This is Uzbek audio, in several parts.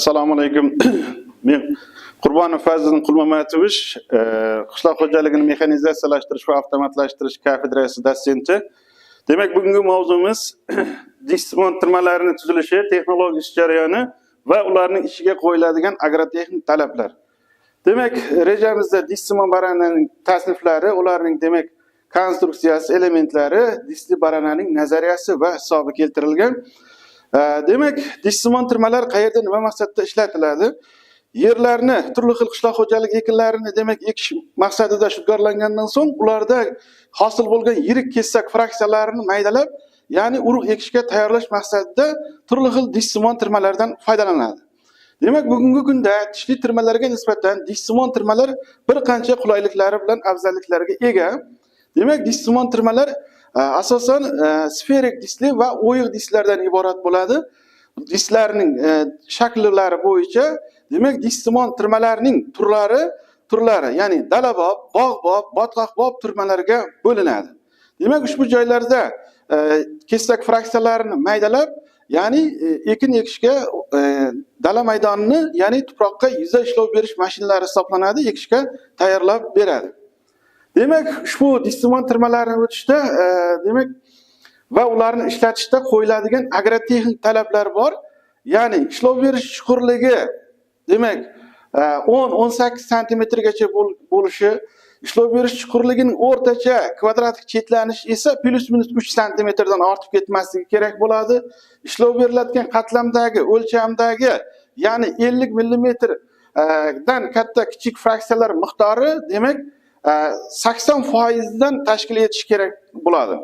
Assalomu alaykum. Men Qurbonov Fazliddin Qulmamatovich, qishloq xo'jaligini mexanizatsiyalashtirish va avtomatlashtirish kafedrasi dotsenti. Demak, bugungi mavzumiz dish-simon tirmalarining tuzilishi, texnologik jarayoni va ularning ishiga qo'yiladigan agrotexnik talablar. Demak, rejamizda dish-simon barananing tasniflari, ularning demak konstruksiyasi, elementlari, dishli barananing nazariyasi va hisobi keltirilgan. Demak, dish-simon tirmalar qayerda nima maqsadda ishlatiladi? Yerlarni, turli xil qishloq xo'jalik ekinlarini demak ekish maqsadida shudgorlangandan so'ng ularda hosil bo'lgan yirik kesak fraksiyalarini maydalab, ya'ni urug' ekishga tayyorlash maqsadida turli xil dish-simon tirmalardan foydalanadi. Demak, bugungi kunda tishli tirmalarga nisbatan dish-simon tirmalar bir qancha qulayliklari bilan afzalliklarga ega. Demak, dish-simon tirmalar asosan sferik dishli va o'yiq dishlardan iborat bo'ladi. Dishlarning shakllari bo'yicha demak dish-simon tirmalarning turlari, ya'ni dalabob, bog'bob, botqoqbob tirmalarga bo'linadi. Demak, ushbu joylarda kesak fraksiyalarini maydalab, ya'ni ekin ekishga dala maydonini, ya'ni tuproqqa yuza ishlov berish mashinalari hisoblanadi, ekishga tayyorlab beradi. Demak, ushbu dish-simon tirmalarni o'tishda demak va ularni ishlatishda qo'yiladigan agrotexnik talablar bor. Ya'ni ishlov berish chuqurligi demak 10-18 santimetrgacha bo'lishi, ishlov berish chuqurligining o'rtacha kvadratik chetlanishi esa plus-minus 3 santimetrdan ortib ketmasligi kerak bo'ladi. Ishlov beriladigan qatlamdagi, o'lchamdagi, ya'ni 50 mm dan katta kichik fraksiyalar miqdori demak 80% dan tashkil etish kerak bo'ladi.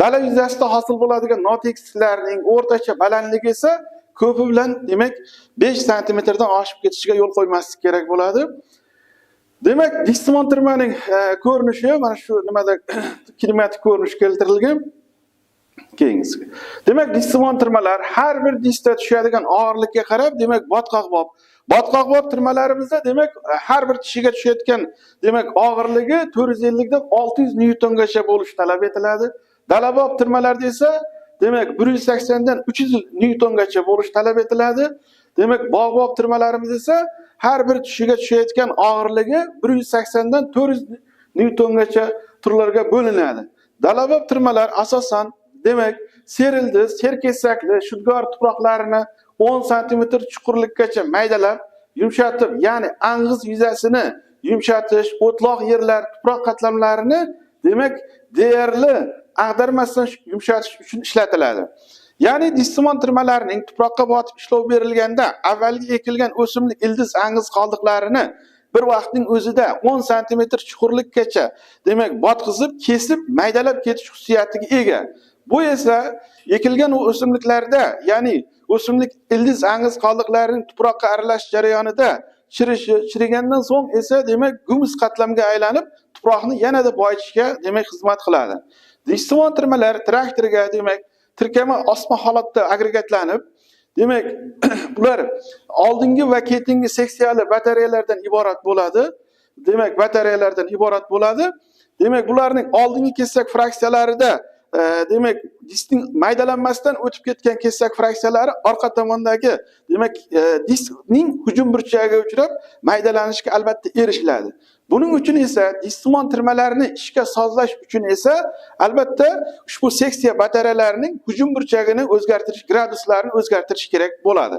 Dala yuzasida hosil bo'ladigan notekisliklarning o'rtacha balandligi esa ko'pi bilan demak 5 santimetrdan oshib ketishiga yo'l qo'ymaslik kerak bo'ladi. Demak, dish-simon tirmaning ko'rinishi mana shu nimada kinematik ko'rinish keltirilgan. Keyingisi. Demak, dish-simon tirmalar har bir dishda tushadigan og'irlikka qarab, demak botqoqbob tirmalarimizda demak har bir tishiga tushayotgan demak og'irligi 450 dan 600 newtongacha bo'lishi talab etiladi. Dalabob tirmalarda esa demak 180 dan 300 newtongacha bo'lish talab etiladi. Demak, bog'bob tirmalarimiz esa har bir tishiga tushayotgan og'irligi 180 dan 400 newtongacha turlarga bo'linadi. Dalabob tirmalar asosan demak serildi, serkesakli, shudgor tuproqlarini 10 cm chuqurlikkacha maydalab, yumshatib, ya'ni ang'iz yuzasini yumshatish, o'tloq yerlar, tuproq qatlamlarini demak deyarli ag'darmasdan yumshatish uchun ishlatiladi. Ya'ni dish-simon tirmalarining tuproqqa botib ishlov berilganda avvalgi ekilgan o'simlik ildiz ang'iz qoldiqlarini bir vaqtning o'zida 10 cm chuqurlikkacha demak botqizib, kesib, maydalab ketish xususiyatiga ega. Bu esa ekilgan o'simliklarda, ya'ni o'simlik ildiz ang'iz qoldiqlarining tuproqqa aralashish jarayonida chirigandan so'ng esa demak gumus qatlamga aylanib, tuproqni yanada boyitishga demak xizmat qiladi. Dish-simon tirmalar traktorga demak tirkama osma holatda agregatlanib, demak bular oldingi va keyingi seksiyali batareyalardan iborat bo'ladi. Demak, batareyalardan iborat bo'ladi. Demak, bularning oldingi kesak fraksiyalarida demak dishning maydalanmasdan o'tib ketgan kesak fraksiyalari orqa tomondagi demak dishning hujum burchagiga uchrab maydalanishga albatta erishiladi. Buning uchun esa dish-simon tirmalarini ishga sozlash uchun esa albatta ushbu seksiya batareyalarining hujum burchagini o'zgartirish, graduslarini o'zgartirish kerak bo'ladi.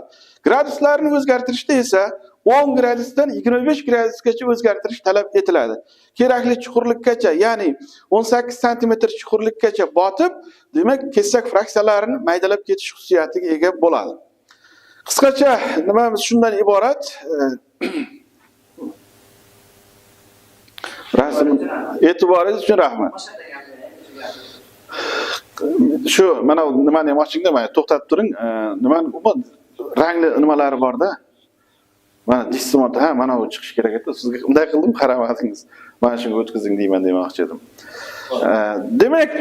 Graduslarni o'zgartirishda esa 10 gradusdan 25 gradusgacha o'zgartirish talab etiladi. Kerakli chuqurlikkacha, ya'ni 18 cm chuqurlikkacha botib, demak kesak fraksiyalarini maydalab ketish xususiyatiga ega bo'ladi. Qisqacha nimamiz shundan iborat. E'tiboringiz uchun rahmat. Shu mana nimani ham ochingda, mana to'xtatib turing. Nimani rangli nimalari bor-da. Mana dish-simon, mana u chiqish kerak edi. Sizga unday qildim, qaramadingiz. Mana shunga o'tkazing deyman demoqchi edim. Demak,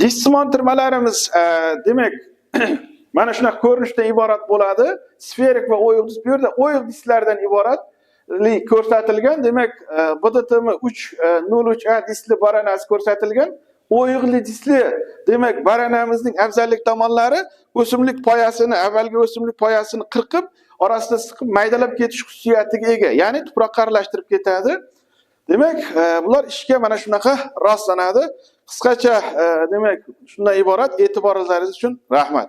dish-simon tirmalarimiz demak mana shunaqa ko'rinishdan iborat bo'ladi. Sferik va o'yiq dish, bu yerda o'yiq dishlardan iborat ko'rsatilgan. Demak, BDTM 303A dishli baranasi ko'rsatilgan. o'yig'li disli, demak, baranamizning afzallik tomonlari o'simlik poyasini, avvalgi o'simlik poyasini qirqib, orasida siqib maydalab ketish xususiyatiga ega. Ya'ni tuproqqa aralashtirib ketadi. Demak, bular ishga mana shunaqa rostlanadi. Qisqacha demak, shundan iborat. E'tiboringiz uchun rahmat.